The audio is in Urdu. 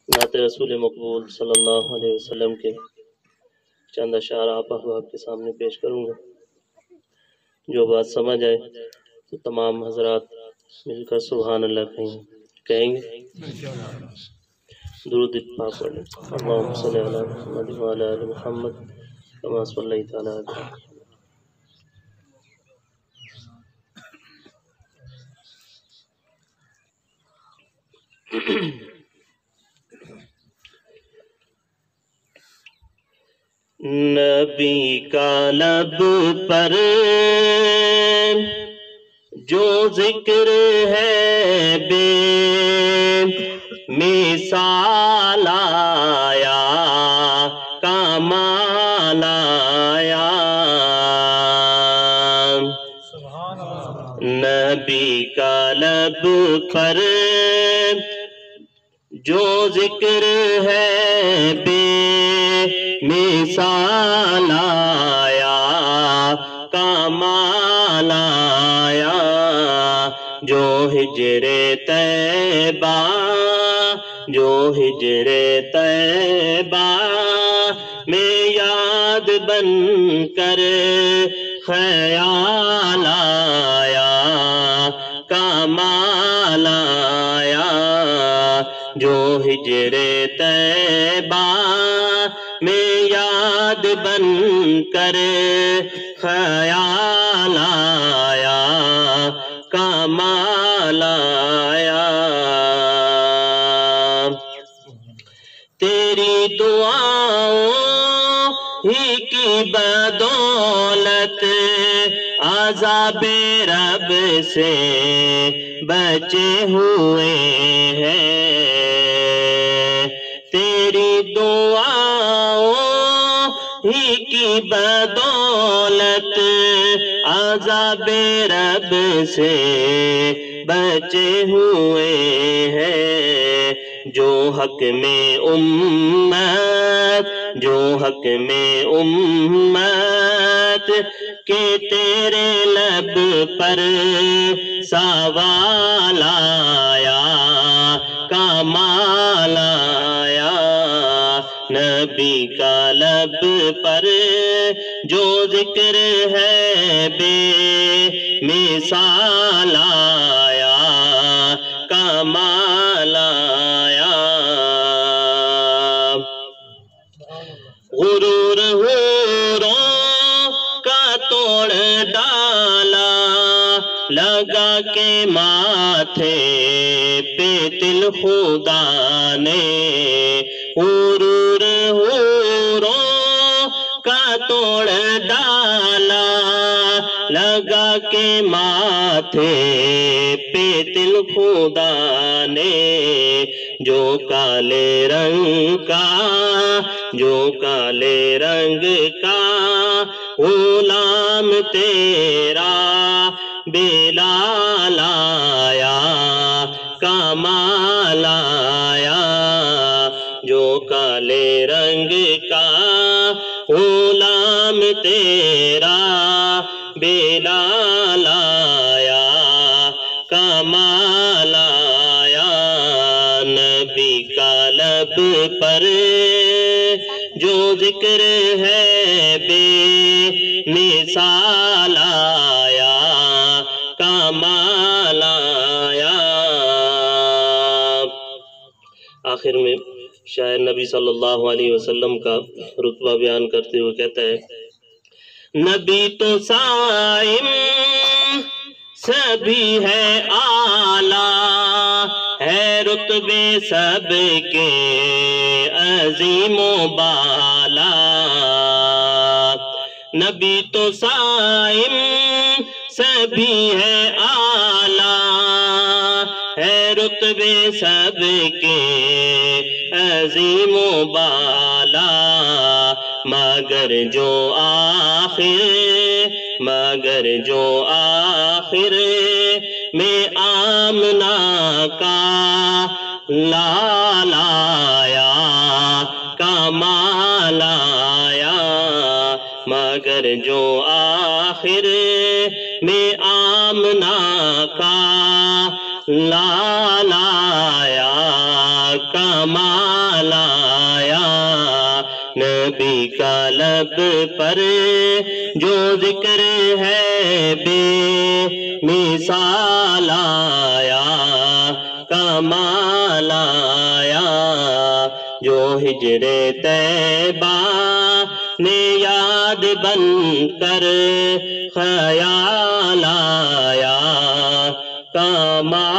نعت رسول مقبول صلی اللہ علیہ وسلم کے چند اشعار آپ احباب کے سامنے پیش کروں گا۔ جو بات سمجھ آئے تو تمام حضرات مل کر سبحان اللہ کہیں گے۔ درود پاک پڑھ لیں۔ اللہم صلی علی محمد وعلی آل محمد کما صلیت علی ابراہیم۔ نبی کا لب پر جو ذکر ہے بے مثال آیا کمال آیا، نبی کا لب پر جو ذکر ہے بے مثال آیا کمال آیا، جو ہجر طیبہ طیبہ میں یاد بن کر خیال آیا کمال آیا، جو ہجر طیبہ میں یاد بن کر خیال آیا کمال آیا، تیری دعاؤں ہی کی بدولت عذاب رب سے بچے ہوئے ہیں، تیری دعاؤں ہی کی بدولت عذاب رب سے بچے ہوئے ہیں، جو حق میں امت کہ تیرے لب پر سوال آیا کمال آیا، نبی کا لب پر جو ذکر ہے بے مثال آیا کمال آیا، غرور حوروں کا توڑ ڈالا لگا کے ماتھے پہ تل خدا نے، غرور حوروں کا توڑ ڈالا لگا کے ماتھے پہ تل خدا نے، جو کالے رنگ کا غلام تیرا بلال آیا کمال آیا، جو کالے رنگ کا غلام تیرا بلال آیا کمال آیا، نبی کا لب پر جو ذکر ہے بے مثال آیا کمال آیا۔ آخر میں شاعر نبی صلی اللہ علیہ وسلم کا رتبہ بیان کرتے ہوئے کہتا ہے، نبی تو صائم سبھی ہے اعلیٰ، ہے رتبے سب کے عظیم و بالا، نبی تو صائم سبھی ہے اعلیٰ، ہے رتبے سب کے عظیم و بالا، مگر جو آخر میں آمنہ کا لال آیا کمال آیا، مگر جو آخر میں آمنہ کا لال آیا کمال آیا نبی کا لب پر جو ذکر ہے بے مثال آیا کمال آیا جو ہجر طیبہ نے یاد بن کر خیال آیا کمال